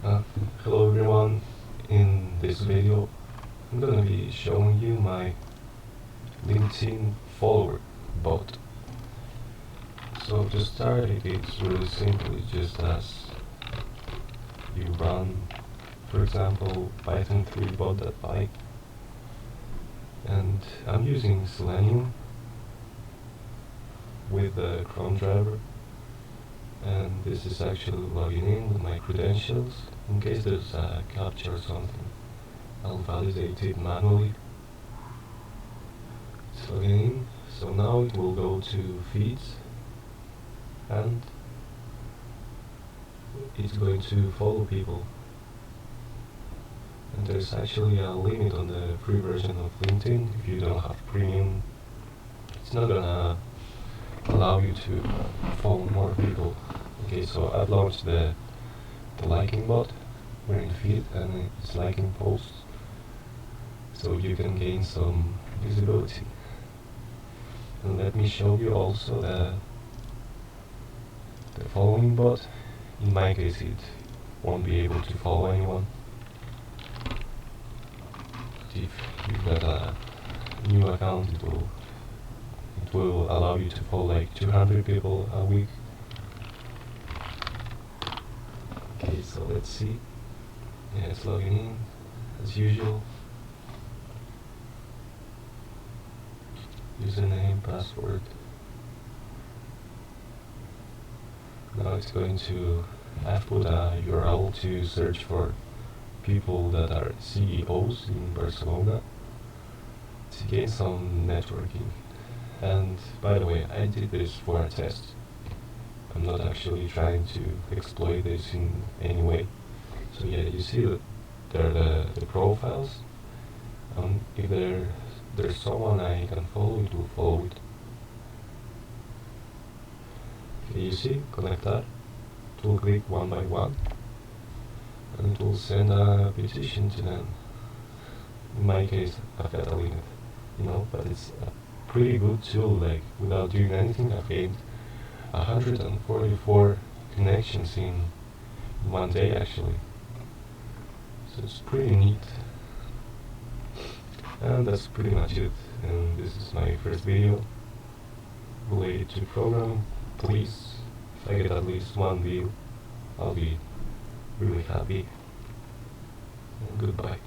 Uh, Hello everyone, in this video I'm gonna be showing you my LinkedIn follower bot. So to start it's really simple, it's just as you run, for example, python 3 bot.py, and I'm using Selenium with the chromedriver, and this is actually logging in with my credentials. In case there's a captcha or something, I'll validate it manually. It's logging in, so now it will go to feeds and it's going to follow people. And there's actually a limit on the free version of LinkedIn. If you don't have premium, it's not gonna allow you to follow more people. Okay, so I've launched the liking bot. We're in feed and it's liking posts, so you can gain some visibility. And let me show you also the following bot. In my case, it won't be able to follow anyone. If you've got a new account, it will allow you to follow like 200 people a week. Okay, so let's see. Yeah, it's logging in as usual. Username, password. Now it's going to, I've put a URL to search for people that are CEOs in Barcelona to gain some networking. And by the way, I did this for a test. I'm not actually trying to exploit this in any way. So yeah, you see that there are the profiles. If there's someone I can follow, it will follow it. Okay, you see, conectar. It will click one by one, and it will send a petition to them. In my case, I've got a limit, but it's a pretty good tool. Like, without doing anything, I've gained 144 connections in one day actually. So it's pretty neat. And that's pretty much it. And this is my first video related to programming. Please, if I get at least one view, I'll be really happy. And goodbye.